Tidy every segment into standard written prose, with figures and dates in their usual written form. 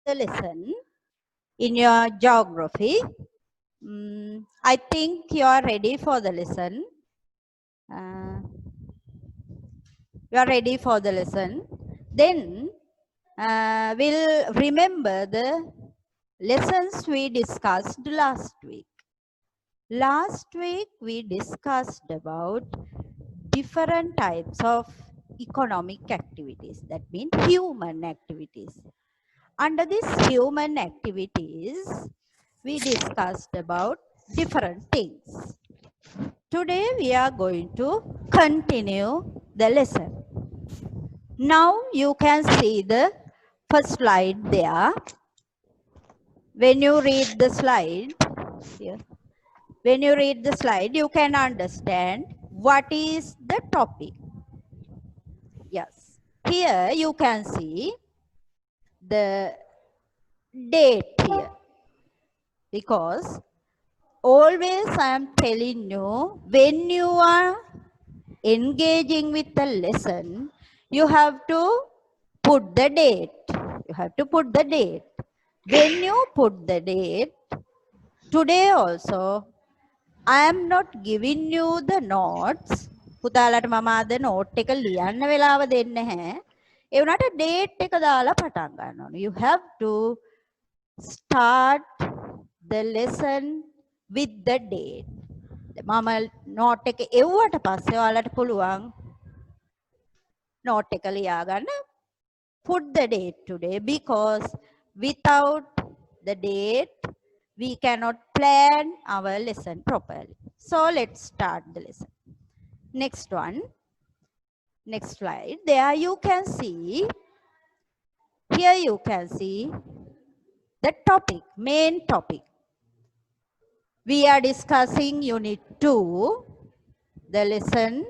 the lesson in your geography. I think you are ready for the lesson. Uh, you are ready for the lesson. Then we'll remember the lessons we discussed last week. Last week we discussed about different types of economic activities, that means human activities. Under these human activities, we discussed about different things. Today we are going to continue the lesson. Now you can see the first slide there. When you read the slide, here, when you read the slide, you can understand what is the topic. Yes. Here you can see the date here, because always I am telling you, when you are engaging with the lesson, you have to put the date. You have to put the date. When you put the date, today also, I am not giving you the notes. පුතාලට මම අද note එක ලියන්න වෙලාව දෙන්නේ නැහැ. ඒ වුණාට date එක දාලා පටන් ගන්න ඕනේ. You have to start the lesson with the date. මම නෝට් එක එව්වට පස්සේ ඔයාලට පුළුවන් නෝට් එක ලියා ගන්න. Put the date today, because without the date we cannot plan our lesson properly. So let's start the lesson. Next one, next slide. There you can see, here you can see the topic, main topic. We are discussing unit 2, the lesson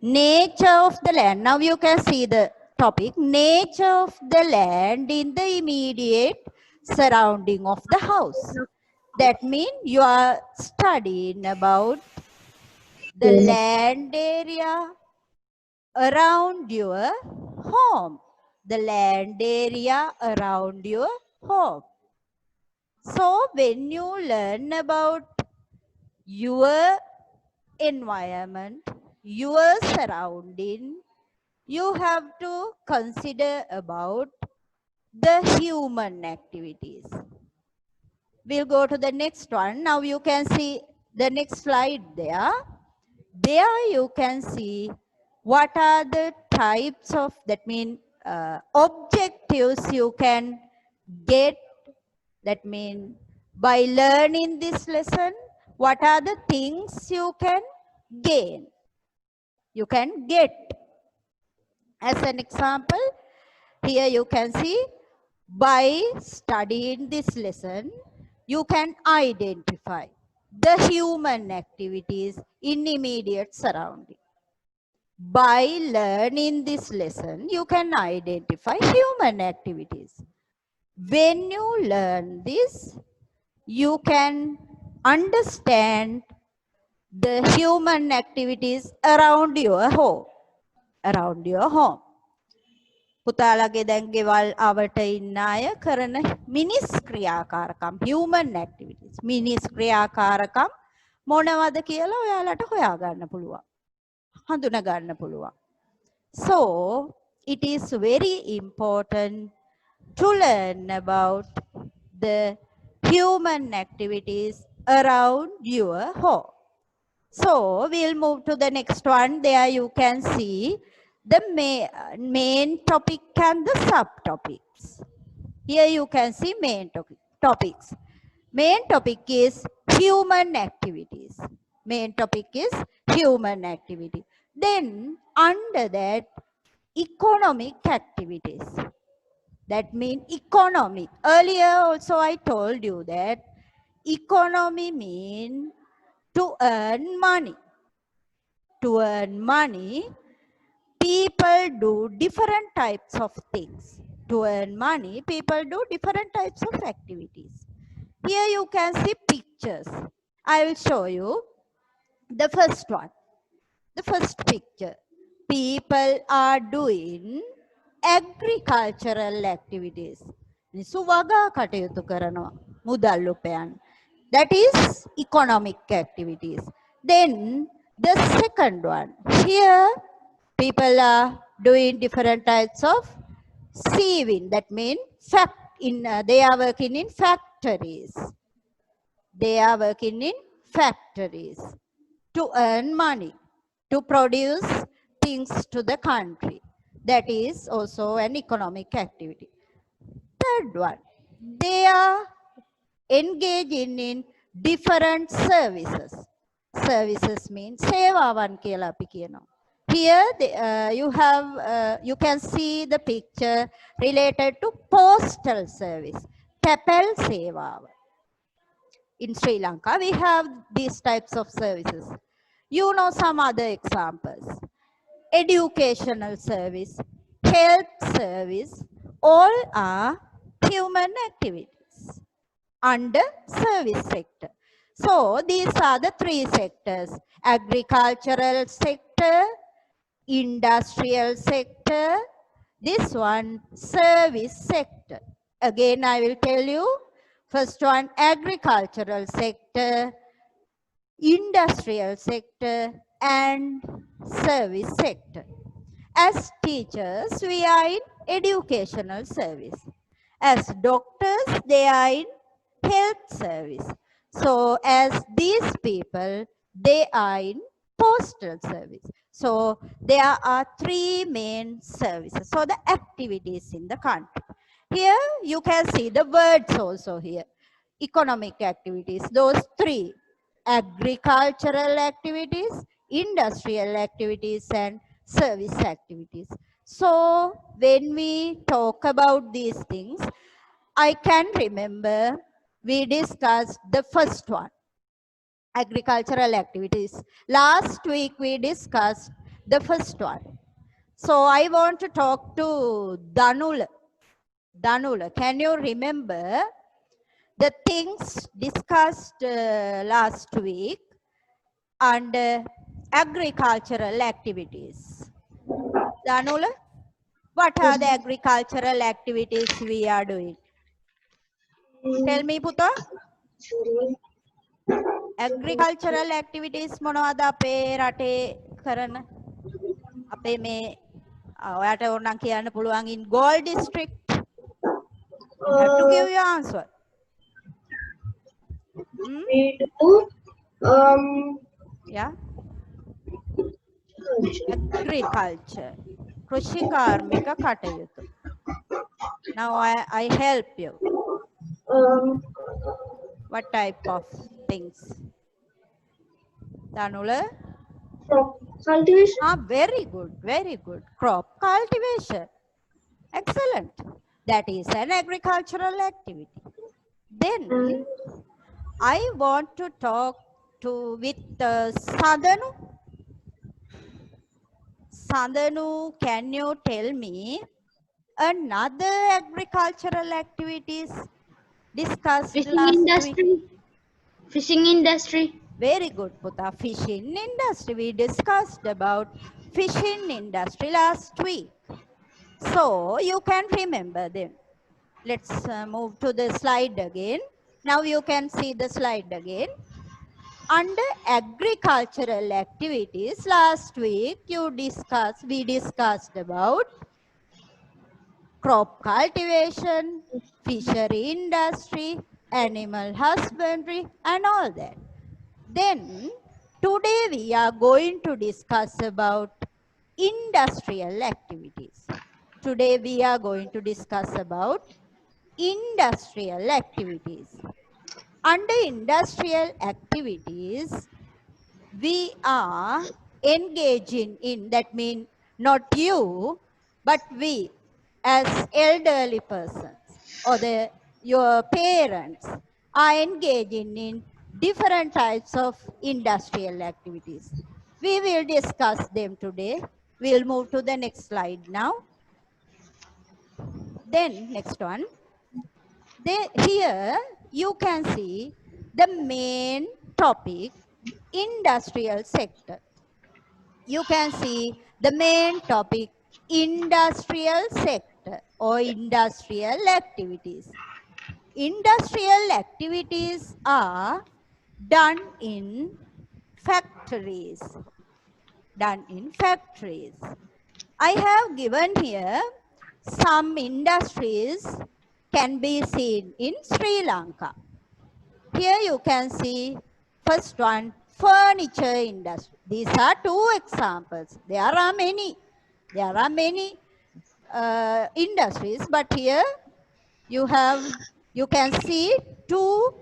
nature of the land. Now you can see the topic, nature of the land in the immediate surrounding of the house. That means you are studying about the land area around your home. The land area around your home. So when you learn about your environment, your surrounding, you have to consider about the human activities. We'll go to the next one. Now you can see the next slide there. There you can see what are the types of, that mean objectives you can get, that mean by learning this lesson, what are the things you can gain, you can get. As an example, here you can see, by studying this lesson, you can identify the human activities in immediate surrounding. By learning this lesson, you can identify human activities. When you learn this, you can understand the human activities around your home. Around your home. පුතාලගේ දැන් ගෙවල් අවට ඉන්න අය කරන මිනිස් ක්‍රියාකාරකම්, human activities, මිනිස් ක්‍රියාකාරකම් මොනවද කියලා ඔයාලට හොයාගන්න පුළුවන්, හඳුනා ගන්න පුළුවන්. So it is very important to learn about the human activities around your home. So we'll move to the next one. There you can see the main topic and the subtopics. Here you can see main topics. Main topic is human activities. Main topic is human activity. Then under that, economic activities. That means economy. Earlier also I told you that economy means to earn money. To earn money, people do different types of things. To earn money, people do different types of activities. Here you can see pictures. I will show you the first one. The first picture. People are doing agricultural activities. මිනිස්සු වගා කටයුතු කරනවා මුදල් උපයන්න. That is economic activities. Then the second one, here people are doing different types of sieving. That means they are working in factories. They are working in factories to earn money, to produce things to the country. That is also an economic activity. Third one, they are engaging in different services. Services means sevawan කියලා අපි කියනවා. Here you can see the picture related to postal service. තැපැල් සේවාව. In Sri Lanka, we have these types of services. You know some other examples. Educational service, health service, all are human activities under service sector. So these are the three sectors: agricultural sector, industrial sector, this one service sector. Again, I will tell you. First one, agricultural sector, industrial sector, and service sector. As teachers, we are in educational service. As doctors, they are in health service. So as these people, they are in postal service. So there are three main services. So the activities in the country. Here you can see the words also here. Economic activities, those three: agricultural activities, industrial activities, and service activities. So when we talk about these things, I can remember we discussed the first one, agricultural activities. Last week we discussed the first one. So I want to talk to Danula. Danula, can you remember the things discussed last week under agricultural activities? Danula, what are the agricultural activities we are doing? Tell me, Puta. Agricultural activities මොනවද අපේ රටේ කරන? අපේ මේ ඔයාට ඕනනම් කියන්න පුළුවන් in Galle district. You have to give your answer. We do Yeah. Agriculture. කෘෂි කාර්මික කටයුතු. Now I help you. What type of things? Danula? crop cultivation. Very good, very good. Crop cultivation. Excellent. That is an agricultural activity. Then I want to talk with Sadhanu. Sadhanu, can you tell me another agricultural activities discussed last week? Fishing industry. Very good, Puta. Fishing industry. We discussed about fishing industry last week. So you can remember them. Let's move to the slide again. Now you can see the slide again. Under agricultural activities, last week we discussed about crop cultivation, fishery industry, animal husbandry, and all that. Then today we are going to discuss about industrial activities. Today we are going to discuss about industrial activities. Under industrial activities, we are engaging in, that means not you, but we as elderly persons or your parents are engaging in different types of industrial activities. We will discuss them today. We'll move to the next slide now. Then next one. Here you can see the main topic, industrial sector. You can see the main topic, industrial sector. sector or industrial activities. Industrial activities are done in factories. Done in factories. I have given here some industries can be seen in Sri Lanka. Here you can see first one, furniture industry. These are two examples. There are many. There are many industries, but here you can see two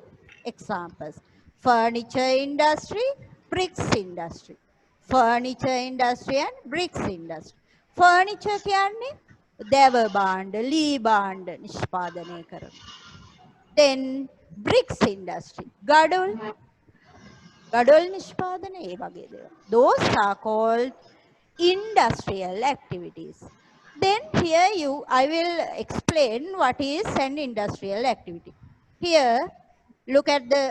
examples. Furniture industry, bricks industry. Furniture industry and bricks industry. Furniture කියන්නේ දේව භාණ්ඩ, ලී භාණ්ඩ නිෂ්පාදනය කරන. Then bricks industry. ගඩොල් නිෂ්පාදනය ඒ වගේ දේවල්. Those are called industrial activities. Then here I will explain what is an industrial activity. Here, look at the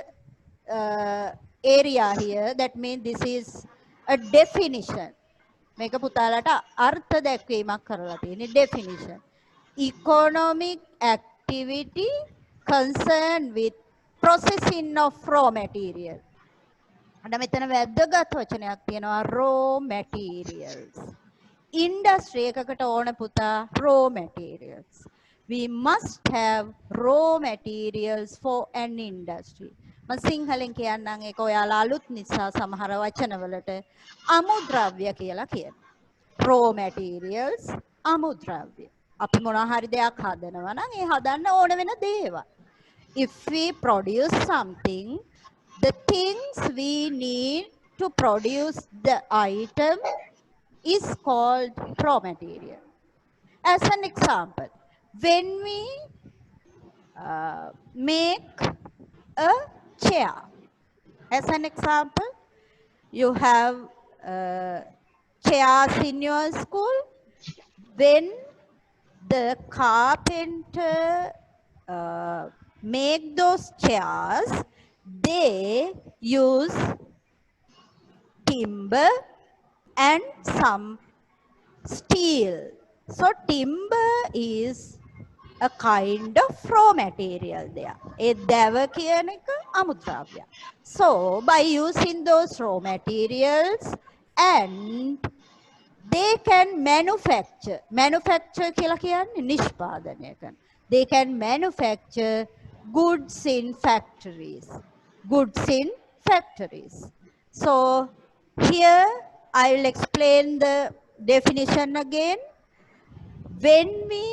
area here. That means this is a definition. මේක පුතාලට අර්ථ දැක්වීමක් කරලා තියෙන definition. Economic activity concerned with processing of raw material. අන්න මෙතන වැදගත් වචනයක් තියෙනවා raw materials. Industry එකකට ඕන පුතා raw materials. We must have raw materials for an industry. මම සිංහලෙන් කියන්නම් ඒක ඔයාලා අලුත් නිසා සමහර වචනවලට අමුද්‍රව්‍ය කියලා කියනවා. raw materials අමුද්‍රව්‍ය. අපි මොනවා හරි දෙයක් හදනවා නම් ඒ හදන්න ඕන වෙන දේවල්. If we produce something, the things we need to produce the item is called raw material. As an example, when we make a chair, as an example, you have chairs in your school. When the carpenter make those chairs, they use timber and some steel. So timber is a kind of raw material there. ඒ දැව කියන එක අමුද්‍රව්‍ය. So by using those raw materials and they can manufacture. Manufacture කියලා කියන්නේ නිෂ්පාදනය කරන. They can manufacture goods in factories. Goods in factories. So here I will explain the definition again. When we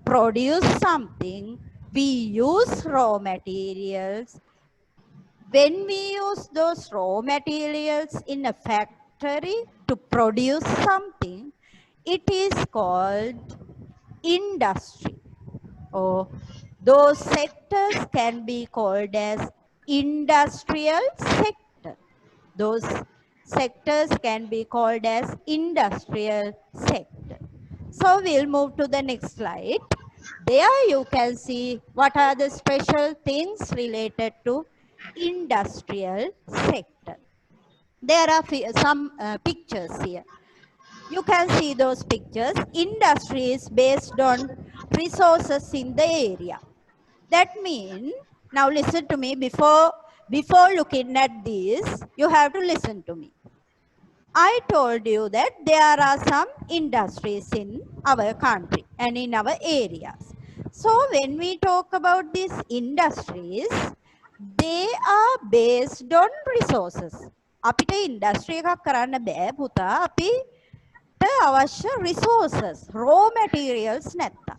produce something, we use raw materials. When we use those raw materials in a factory to produce something, it is called industry. Or those sectors can be called as industrial sector. Those sectors can be called as industrial sector. So we'll move to the next slide. There you can see what are the special things related to industrial sector. There are some pictures here. You can see those pictures. Industry is based on resources in the area. That means, now listen to me, before looking at this, you have to listen to me. I told you that there are some industries in our country and in our areas. So when we talk about these industries, they are based on resources. අපිට industry එකක් කරන්න බෑ පුතා අපිට අවශ්‍ය resources, raw materials නැත්තම්.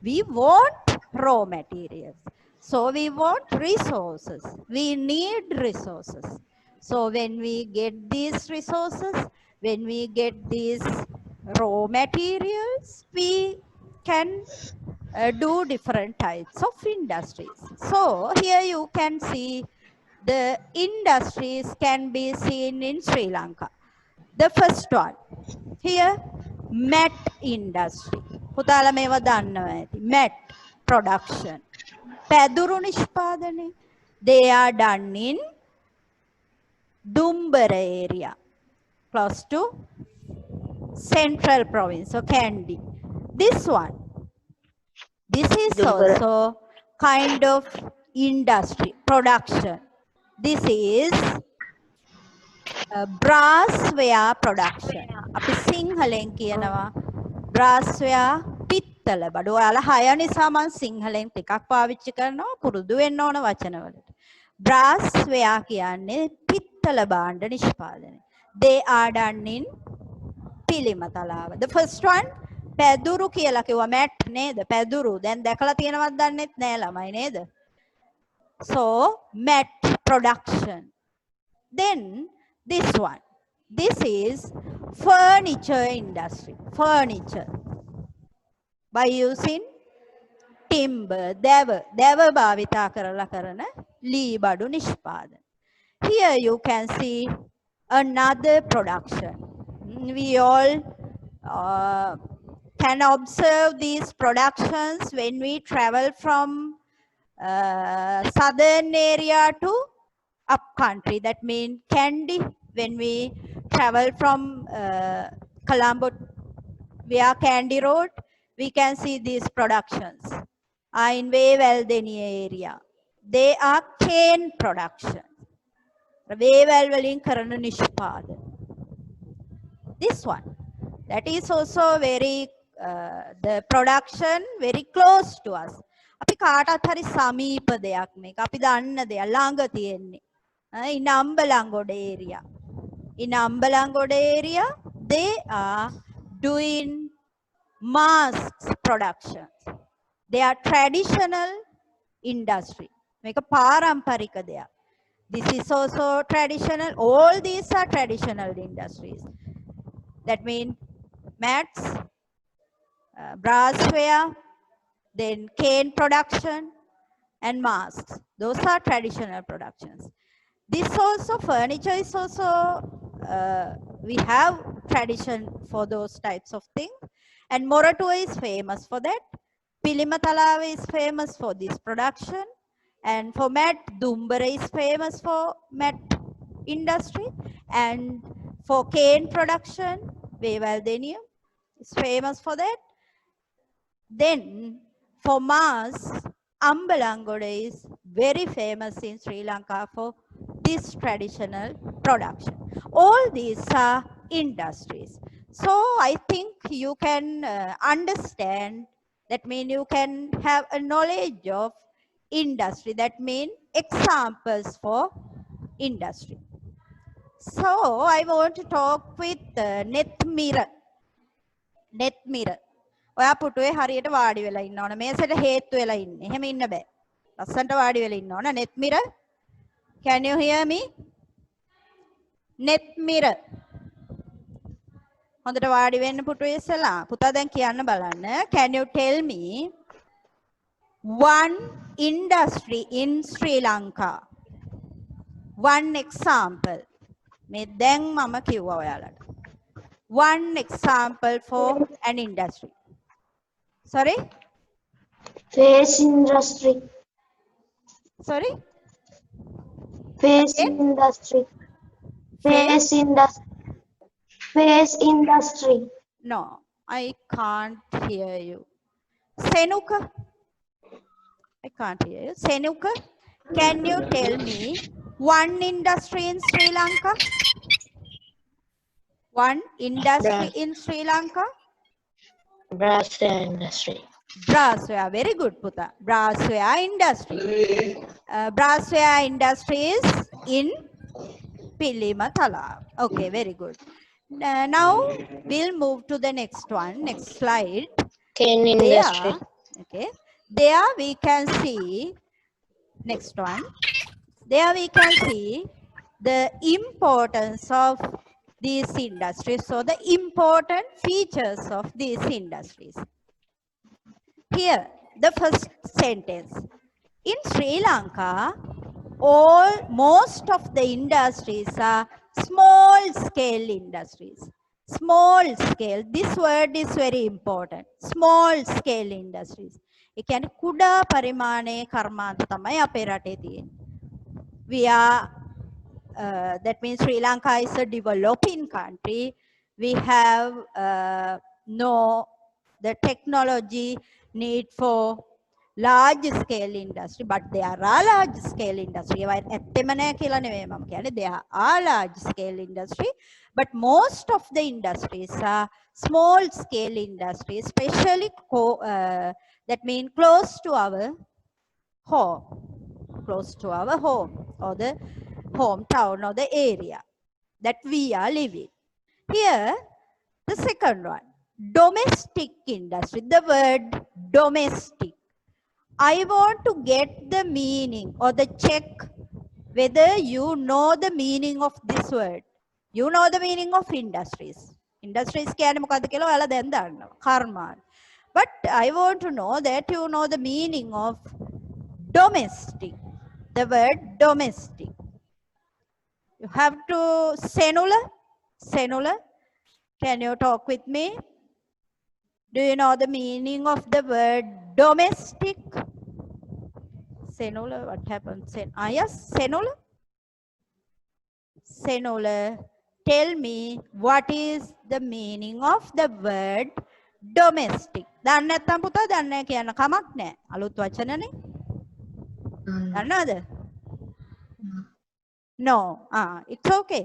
We want raw materials. So we want resources. We need resources. So when we get these resources, when we get these raw materials, we can do different types of industries. So here you can see the industries can be seen in Sri Lanka. The first one, here, mat industry. පුතාලා මේවා දන්නවා ඇති. Mat production. පැදුරු නිෂ්පාදනය. They are done in Dumbara area, close to Central Province, so Kandy. This one. This is Dumbara. also kind of industry, production. This is brassware production. අපි සිංහලෙන් කියනවා brassware පිත්තල බඩු. ඔයාලා හය නිසා මම සිංහලෙන් ටිකක් පාවිච්චි කරනවා පුරුදු වෙන්න ඕන වචනවලට. brassware කියන්නේ පිත්තල භාණ්ඩ නිෂ්පාදනය. They are done in පිළිමතලාව. The first one පැදුරු කියලා කිව්වා මැට් නේද? පැදුරු. දැන් දැකලා තියෙනවද දන්නෙත් නෑ ළමයි නේද? So mat production. Then this one. This is furniture industry. Furniture. By using timber, දෙව භාවිතා කරලා කරන ලී බඩු නිෂ්පාදන. Here you can see another production. We all can observe these productions when we travel from southern area to up country. That means Kandy. When we travel from Colombo via Kandy Road, we can see these productions in Wewaldeni area. They are cane production. Wewal වලින් කරන නිෂ්පාදන. This one. That is also very the production very close to us. අපි කාටත් හරි සමීප දෙයක් මේක. අපි දන්න දෙයක් ළඟ තියෙන්නේ. In Ambalangoda area. In Ambalangoda area, they are doing masks production. They are traditional industry. මේක පාරම්පරික දෙයක්. This is also traditional. All these are traditional industries. That means mats, brassware, then cane production and masks. Those are traditional productions. This also furniture is also we have tradition for those types of things, and Moratuwa is famous for that. Pilimatalawa is famous for this production, and for mat Dumbara is famous for mat industry, and for cane production Wewaldeniya is famous for that. Then for masks, Ambalangoda is very famous in Sri Lanka for this traditional production. All these are industries. So I think you can understand, that means you can have a knowledge of industry. That means examples for industry. So I want to talk with net mirror. Net mirror. ඔයා පුටුවේ හරියට වාඩි වෙලා ඉන්න ඕන. මේසෙට හේතු වෙලා ඉන්නේ. එහෙම ඉන්න බෑ. ලස්සනට වාඩි වෙලා ඉන්න ඕන. net mirror. Can you hear me? Net mirror. හොඳට වාඩි වෙන්න පුටුවේ ඉස්සලා. පුතා දැන් කියන්න බලන්න. Can you tell me one industry in Sri Lanka? One example. මේ දැන් මම කිව්වා ඔයාලට. One example for an industry. Sorry? Face industry. Sorry? Face Again? industry. Face industry. Face industry. No, I can't hear you. Senuka? I can't hear you. Senuka, can you tell me one industry in Sri Lanka? One industry in Sri Lanka? Brassware industry. Brassware, very good, Puta. Brassware industry. Brassware industry is in Pilimatala. Okay, very good. Now we'll move to the next one. Next slide. Cane industry. Okay. There we can see, next one. There we can see the importance of these industries. So the important features of these industries. Here, the first sentence. In Sri Lanka, most of the industries are small scale industries. Small scale. This word is very important. Small scale industries. ඒ කියන්නේ කුඩා පරිමාණයේ කර්මාන්ත තමයි අපේ රටේ තියෙන්නේ. We are that means Sri Lanka is a developing country. We have no the technology need for large scale industry, but there are large scale industry. There are large scale industry, but most of the industries are small scale industry, especially that means close to our home, or the hometown or the area that we are living. Here, the second one, domestic industry. The word domestic. I want to get the meaning or the check whether you know the meaning of this word. You know the meaning of industries. Industries කියන්නේ මොකද්ද කියලා ඔයාලා දැන් දන්නවා. කර්මාන්ත. But I want to know that you know the meaning of domestic. The word domestic. You have to Senula. Senula. Can you talk with me? Do you know the meaning of the word domestic? Senula, what happened? Yes, Senula. Senula, tell me what is the meaning of the word domestic? දන්නේ නැත්නම් පුතා දන්නේ නැහැ කියන කමක් නැහැ. අලුත් වචනනේ. දන්නවද? No. It's okay.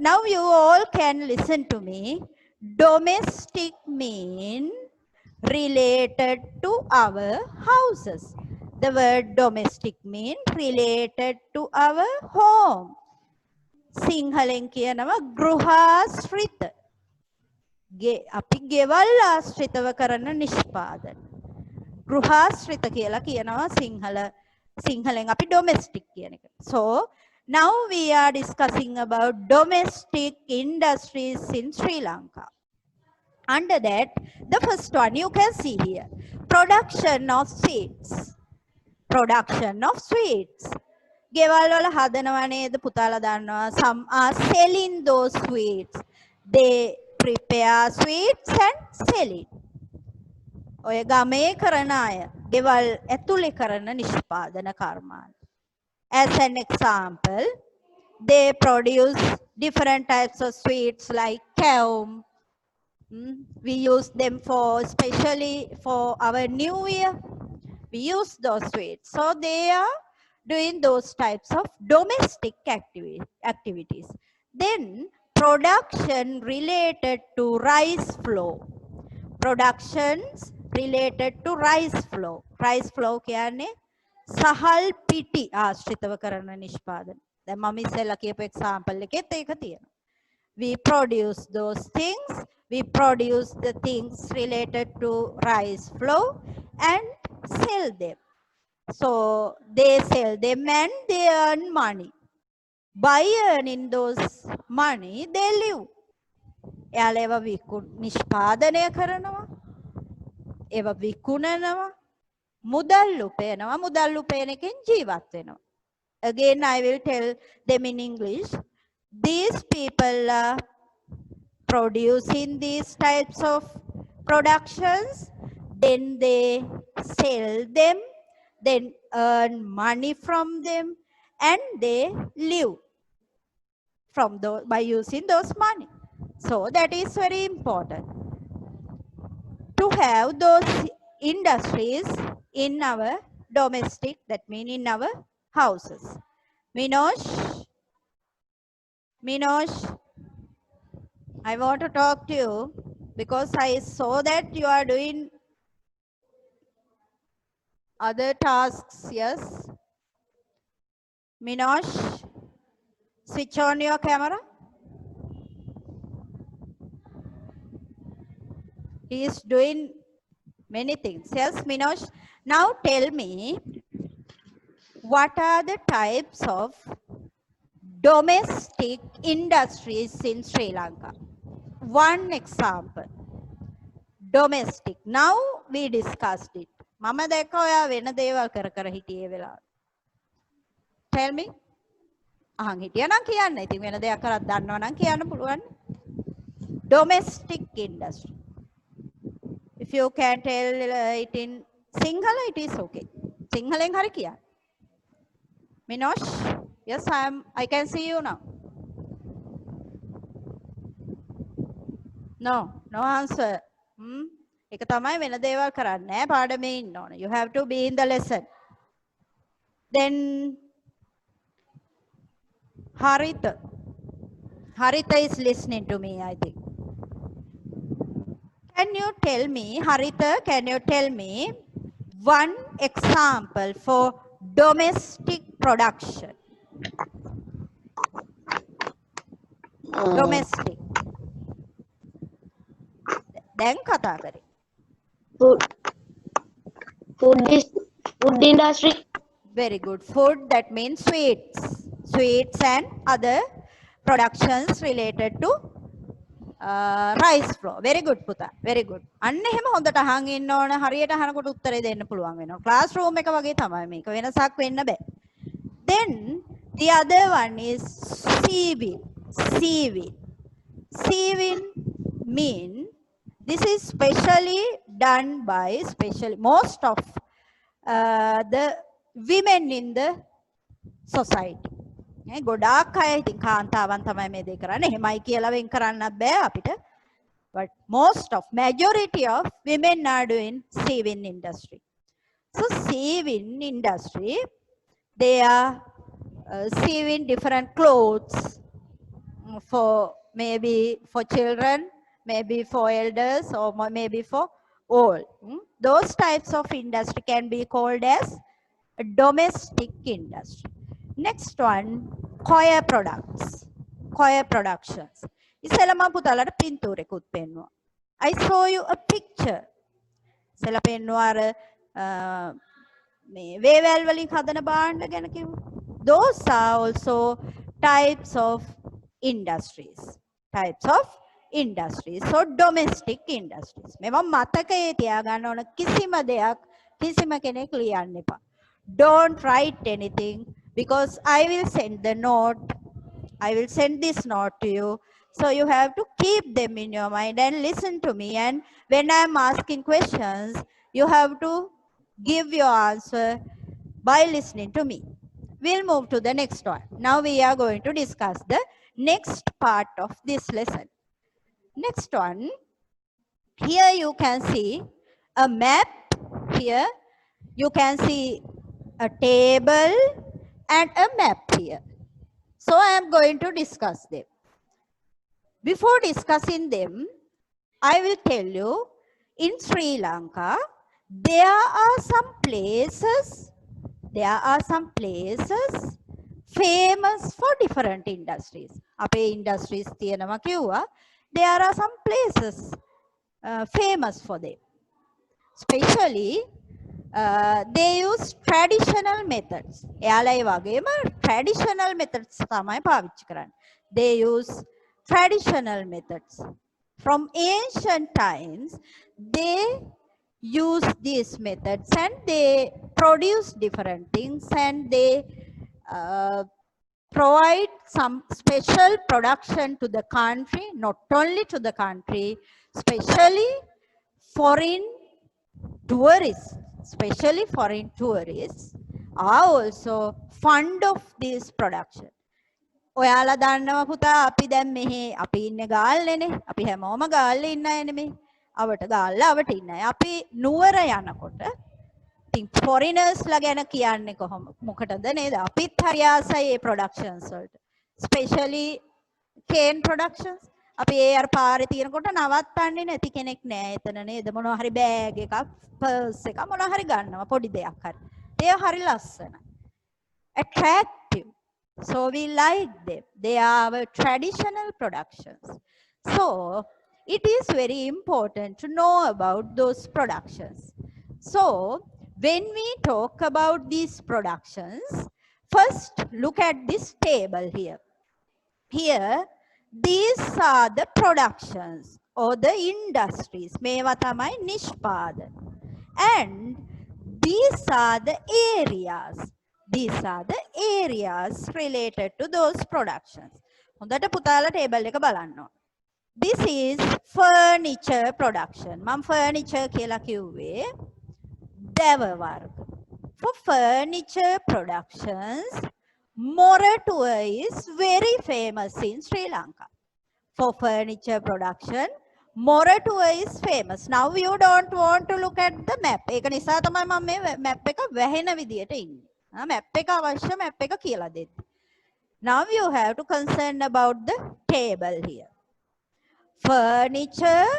Now you all can listen to me. Domestic mean related to our houses. The word domestic mean related to our home. සිංහලෙන් කියනවා ගෘහාශ්‍රිත. අපි ගෙවල් ආශ්‍රිතව කරන නිෂ්පාදන. ගෘහාශ්‍රිත කියලා කියනවා සිංහලෙන් අපි domestic කියන එක. So now we are discussing about domestic industries in Sri Lanka. Under that, the first one you can see here, production of sweets. Production of sweets. ගෙවල් වල හදනවා නේද පුතාලා දන්නවා. Some are selling those sweets. They prepare sweets and sell it. ඔය ගමේ කරන අය ගෙවල් ඇතුලේ කරන නිෂ්පාදන කර්මාන්ත. As an example, they produce different types of sweets like kaum. We use them especially for our New Year. We use those sweets. So they are doing those types of domestic activities. Then production related to rice flour. Productions related to rice flour. Rice flour කියන්නේ සහල් පිටි ආශ්‍රිතව කරන නිෂ්පාදන. දැන් මම ඉස්සෙල්ලා කියපු example එකෙත් ඒක තියෙනවා. We produce those things. We produce the things related to rice flour and sell them. So they sell them and they earn money. By earning those money, they live. එයාලා ඒවා නිෂ්පාදනය කරනවා. ඒවා විකුණනවා. මුදල් උපයනවා. මුදල් උපයන එකෙන් ජීවත් වෙනවා. Again, I will tell them in English. These people are producing these types of productions, then they sell them, then earn money from them, and they live by using those money. So that is very important to have those industries in our domestic, that means in our houses. Minosh, I want to talk to you because I saw that you are doing other tasks. Yes, Minosh, switch on your camera. He is doing many things. Yes, Minosh. Now tell me, what are the types of domestic industries in Sri Lanka? One example. Domestic. Now we discussed it. මම දැක්ක ඔයා වෙන දේවල් කර හිටියේ වෙලාව. Tell me. අහන් හිටියා නම් කියන්න. ඉතින් වෙන දෙයක් කරත් දන්නව නම් කියන්න පුළුවන්. Domestic industry. If you can tell it in Sinhala, it is okay. Sinhalen hari kiya. Minosh, yes, I can see you now. No answer. එක තමයි වෙන දේවල් කරන්නේ නැහැ පාඩමේ ඉන්න ඕන. You have to be in the lesson. Then Harita. Harita is listening to me, I think. Can you tell me, Harita, can you tell me one example for domestic production? Domestic. දැන් කතා කරේ. Food industry. Very good. Food, that means sweets. Sweets and other productions related to rice flour. Very good, පුතා. Very good. අන්න එහෙම හොඳට අහන් ඉන්න ඕන. හරියට අහනකොට උත්තරේ දෙන්න පුළුවන් වෙනවා. ක්ලාස්රූම් එක වගේ තමයි මේක. වෙනසක් වෙන්න බෑ. Then the other one is sieving. Sieving. Sieving mean this is specially done by most of the women in the society. ගොඩාක් අය ඉතින් කාන්තාවන් තමයි මේ දේ කරන්නේ. එහෙමයි කියලා වෙන් කරන්නත් බෑ අපිට. But most of majority of women are doing sieving industry. So sieving industry, they are sieving different clothes for maybe for children, maybe for elders, or maybe for all. Those types of industry can be called as a domestic industry. Next one, coir products. Coir productions. ඉස්සෙල්ලා මම පුතාලට පින්තූරෙකුත් පෙන්නුවා. I show you a picture. ඉස්සෙල්ලා පෙන්නුවා අර මේ වේවැල් වලින් හදන භාණ්ඩ ගැන කිව්වා. Those are also types of industries. Types of industries. So domestic industries. මේවා මතකයේ තියාගන්න ඕන කිසිම දෙයක් කිසිම කෙනෙක් ලියන්න එපා. Don't write anything because I will send the note. I will send this note to you. So you have to keep them in your mind and listen to me. And when I am asking questions, you have to give your answer by listening to me. We'll move to the next one. Now we are going to discuss the next part of this lesson. Next one, here you can see a map. Here you can see a table and a map here. So I am going to discuss them. Before discussing them, I will tell you, in Sri Lanka, there are some places famous for different industries. අපේ industries තියෙනවා කිව්වා. There are some places famous for them. Especially they use traditional methods. එයාලා ඒ වගේම traditional methods තමයි පාවිච්චි කරන්නේ. They use traditional methods. From ancient times, they use these methods and they produce different things and they provide some special production to the country, not only to the country, especially foreign tourists, are also fond of this production. ඔයාලා දන්නවා පුතා අපි දැන් මෙහි අපි ඉන්නේ ගාල්ලේනේ. අපි හැමෝම ගාල්ලේ ඉන්න අයනේ මේ. අවට ගාල්ලා අවට ඉන්න අය. අපි නුවර යනකොට ඉතින් foreigners ලා ගැන කියන්නේ කොහොම මොකටද නේද? අපිත් හරි ආසයි මේ productions වලට. Especially cane productions. අපි ඒ අර පාරේ තියෙනකොට නවත්තන්නේ නැති කෙනෙක් නෑ එතන නේද? මොනවා හරි බෑග් එකක්, පර්ස් එකක් මොනවා හරි ගන්නවා පොඩි දෙයක් හරි. ඒ හරි ලස්සනයි. Attractive. So we like them. They are our traditional productions. So it is very important to know about those productions. So when we talk about these productions, first look at this table here. Here, these are the productions or the industries. මේවා තමයි නිෂ්පාදන. And these are the areas. These are the areas related to those productions. හොඳට පුතාලා table එක බලන්න ඕන. This is furniture production. මම furniture කියලා කිව්වේ දැව වර්ග. For furniture productions, Moratuwa is very famous in Sri Lanka. For furniture production, Moratuwa is famous. Now you don't want to look at the map. ඒක නිසා තමයි මම මේ map එක වැහෙන විදියට ඉන්නේ. map එක අවශ්‍ය map එක කියලා දෙන්න. Now you have to concern about the table here. Furniture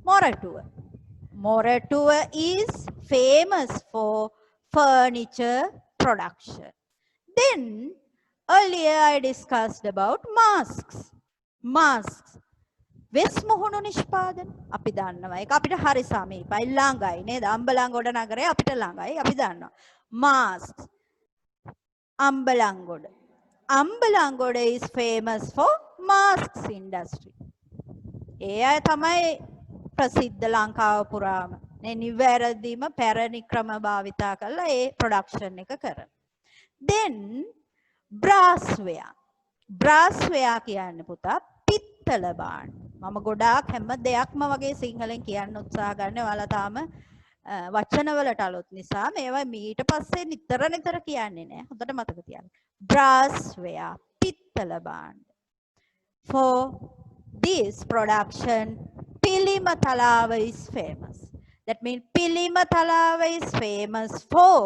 Moratuwa. Moratuwa is famous for furniture production. Then earlier I discussed about masks. Masks. වෙස් මුහුණු නිෂ්පාදන අපි දන්නවා ඒක අපිට හරි සමීපයි ළඟයි නේද අම්බලන්ගොඩ නගරය අපිට ළඟයි අපි දන්නවා masks Ambalangoda is famous for masks industry ඒ අය තමයි ප්‍රසිද්ධ ලංකාව පුරාම නේ නිවැරදිම පැරණි ක්‍රම භාවිතා කරලා ඒ ප්‍රොඩක්ෂන් එක කරන then brassware කියන්නේ පුතා පිත්තල භාණ්ඩ මම ගොඩාක් හැම දෙයක්ම වගේ සිංහලෙන් කියන්න උත්සාහ ගන්න ඔයාලා තාම වචනවලට අලුත් නිසා මේවා මීට පස්සේ නිතර කියන්නේ නෑ හොඳට මතක තියාගන්න brassware පිත්තල භාණ්ඩ for this production Pilima Talava is famous that means Pilima Talava is famous for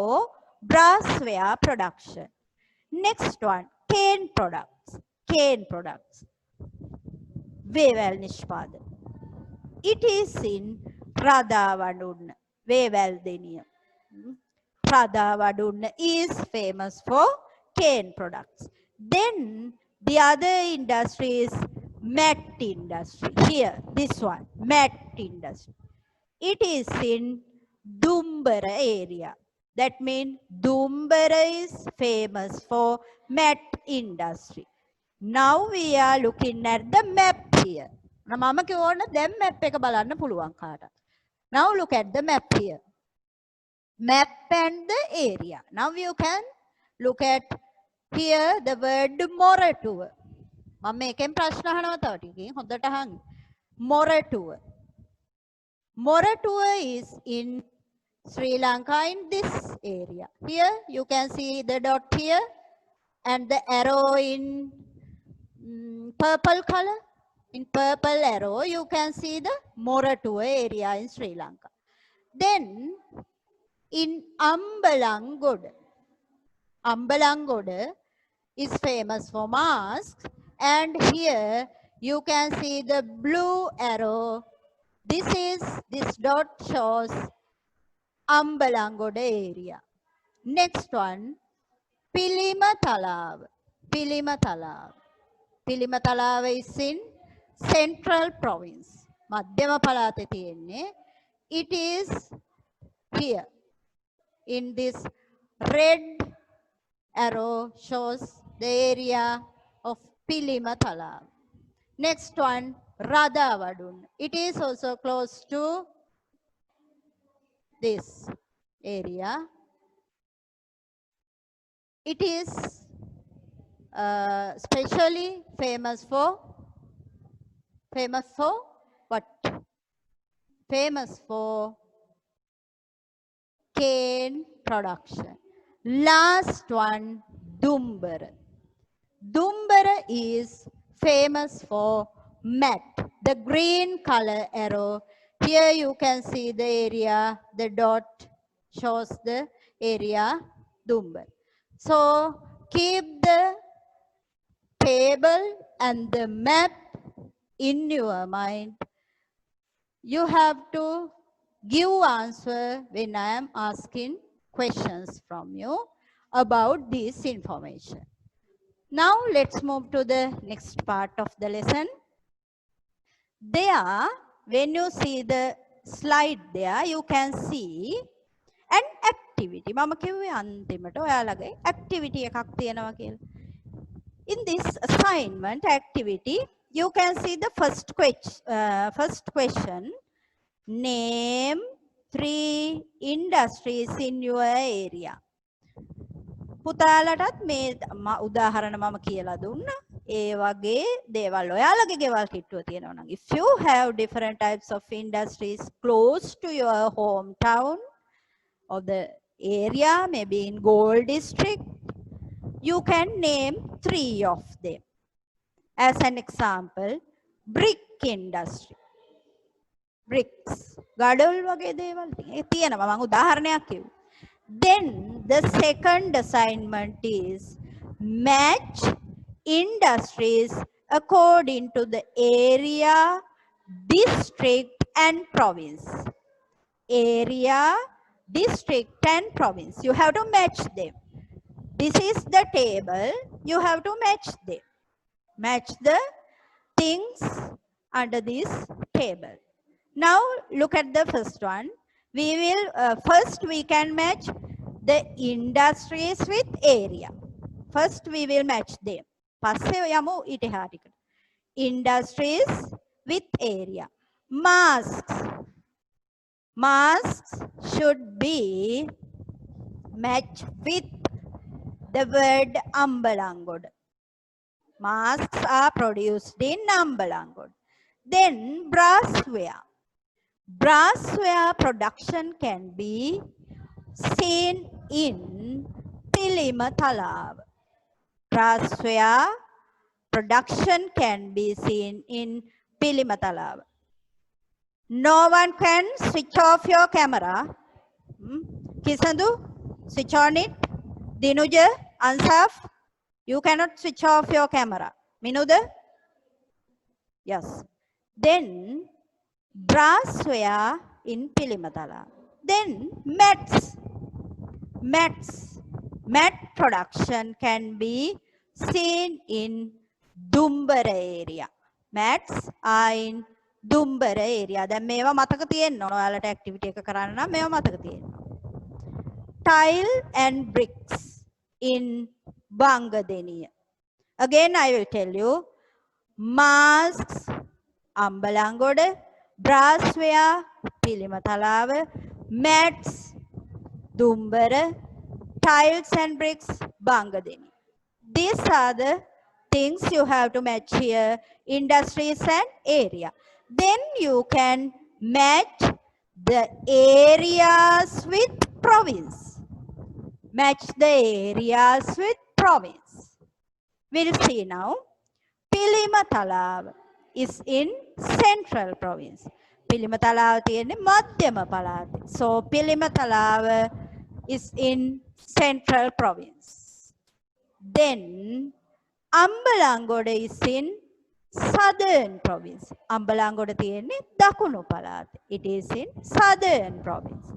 brassware production next one cane products වේවැල් නිෂ්පාදන. It is in රාදාවඩුන්න වේවැල් දෙනිය. රාදාවඩුන්න is famous for cane products. Then the other industry is mat industry. Here, this one, mat industry. It is in Dumbara area. That means Dumbara is famous for mat industry. Now we are looking at the map here. මම කියවන දැන් map එක බලන්න පුළුවන් කාටද. Now look at the map here. Map and the area. Now you can look at here the word Moratuwa. මම මේකෙන් ප්‍රශ්න අහනවා තව ටිකකින් හොඳට අහන්න. Moratuwa is in Sri Lanka in this area. Here you can see the dot here and the arrow in purple color. In purple arrow, you can see the Moratuwa area in Sri Lanka. Then in Ambalangoda is famous for masks. And here you can see the blue arrow. This dot shows Ambalangoda area. Next one, Pilima Talava is in Central Province. Madhyama Palate තියෙන්නේ. It is here. In this red arrow shows the area of Pilima Talava. Next one, Radhavadun. It is also close to this area. It is especially famous for what? Famous for cane production. Last one, Dumbara. Dumbara is famous for mat. The green color arrow. Here you can see the area. The dot shows the area Dumbara. So keep the table and the map in your mind. You have to give answer when I am asking questions from you about this information. Now let's move to the next part of the lesson. There, when you see the slide there, you can see an activity. මම කිව්වේ අන්තිමට ඔයාලගේ activity එකක් තියෙනවා කියලා. In this assignment activity, you can see the first question. Name 3 industries in your area. පුතාලටත් මේ උදාහරණ මම කියලා දුන්නා. ඒ වගේ දේවල් ඔයාලගේ ගෙවල් කිට්ටුව තියෙනවා නම් if you have different types of industries close to your hometown or the area, maybe in Gold District, you can name 3 of them. As an example, brick industry. Bricks. ගඩොල් වගේ දේවල් තියෙනවා. මම උදාහරණයක් කිව්වා. Then the second assignment is match industries according to the area, district and province. Area, district and province. You have to match them. This is the table. You have to match them. Match the things under this table. Now look at the first one. We will first we can match the industries with area. First we will match them. පස්සේ යමු ඊට industries with area. Masks. Masks should be matched with the word Ambalangoda. Masks are produced in Ambalangoda. Then brassware. Brassware production can be seen in Pilimatalawa. Brassware production can be seen in Pilimatalawa. No one can switch off your camera. Kisandu, switch on it. Dinuja, Ansaf, you cannot switch off your camera. Minuda? Yes. Then brassware in Pilimatala. Then mats. Mats. Mat production can be seen in Dumbara area. Mats are in Dumbara area. දැන් මේවා මතක තියෙන්න ඕන. ඔයාලට activity එක කරන්න නම් මේවා මතක තියෙන්න ඕන. Tile and bricks in Bangadeniya. Again I will tell you. Masks, Ambalangoda, brassware, Pilimatalawa, mats, Dumbara, tiles and bricks, Bangadeni. These are the things you have to match here, industries and area. Then you can match the areas with province. Match the areas with province. We'll see now. Pilimatalawa is in central province. Pilimatalawa තියෙන්නේ මධ්‍යම පළාතේ. So Pilimatalawa is in central province. Then Ambalangoda is in southern province. Ambalangoda තියෙන්නේ දකුණු පළාතේ. It is in southern province.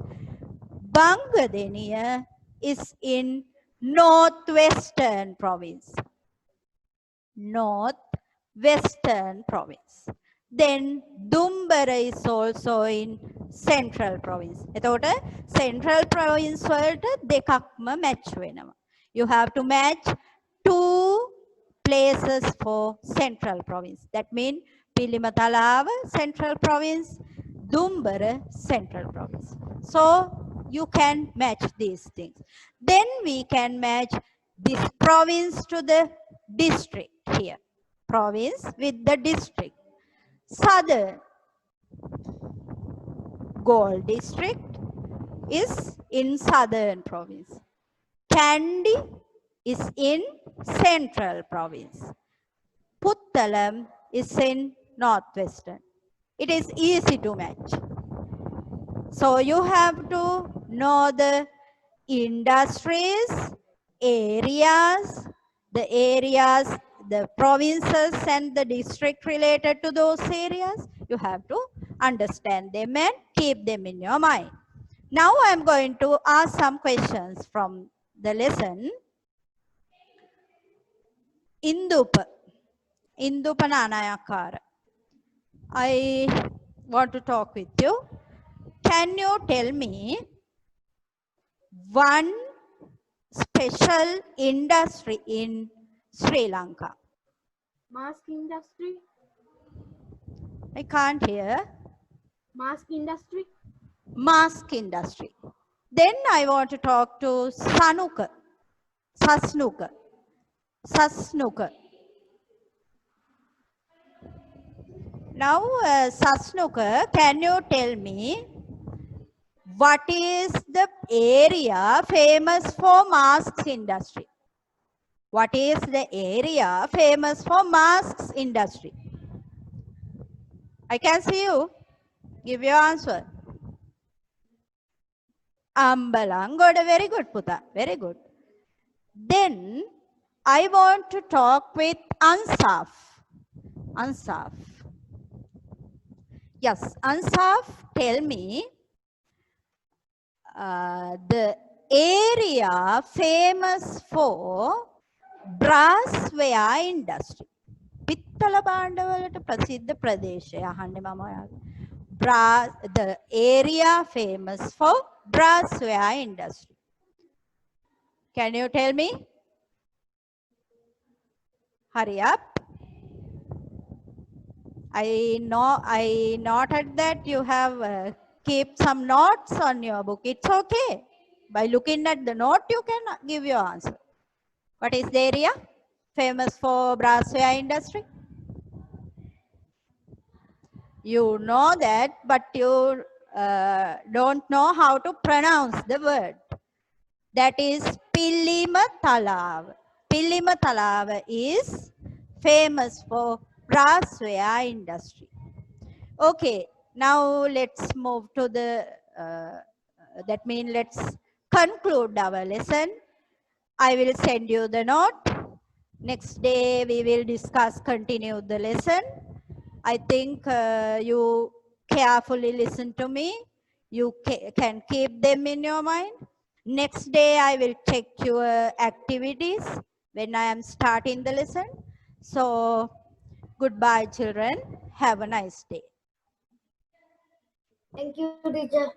Bangadeniya is in northwestern province. Northwestern province. Then Dumbara is also in central province. එතකොට central province වලට දෙකක්ම match වෙනවා. You have to match two places for central province. That means Pilimatalawa central province, Dumbara central province. So you can match these things. Then we can match this province to the district here. Province with the district. Southern Gold district is in southern province. Kandy is in central province. Puttalam is in northwestern. It is easy to match. So you have to know the industries, areas, the provinces and the district related to those areas. You have to understand them and keep them in your mind. Now I am going to ask some questions from the lesson. Indupa Nanayakara. I want to talk with you. Can you tell me one special industry in Sri Lanka? Mask industry. I can't hear. Mask industry. Mask industry. Then I want to talk to Sasnuka. Now, Sasnuka, can you tell me what is the area famous for masks industry? What is the area famous for masks industry? I can see you. Give your answer. Ambalangoda. Very good, Puta. Very good. Then I want to talk with Ansaf. Ansaf. Yes, Ansaf, tell me the area famous for brassware industry. පිත්තල භාණ්ඩවලට ප්‍රසිද්ධ ප්‍රදේශය අහන්නේ මම ඔයාලට. The area famous for brassware industry. Can you tell me? Hurry up. I noted that you have keep some notes on your book. It's okay. By looking at the note, you can give your answer. What is the area famous for brassware industry? You know that, but you don't know how to pronounce the word. That is Pillima Talav. Pillima Talav is famous for brassware industry. Okay, now let's move to the, that means let's conclude our lesson. I will send you the note. Next day we will continue the lesson. I think you carefully listen to me. You can keep them in your mind. Next day I will check your activities when I am starting the lesson. So goodbye children. Have a nice day. Thank you, teacher.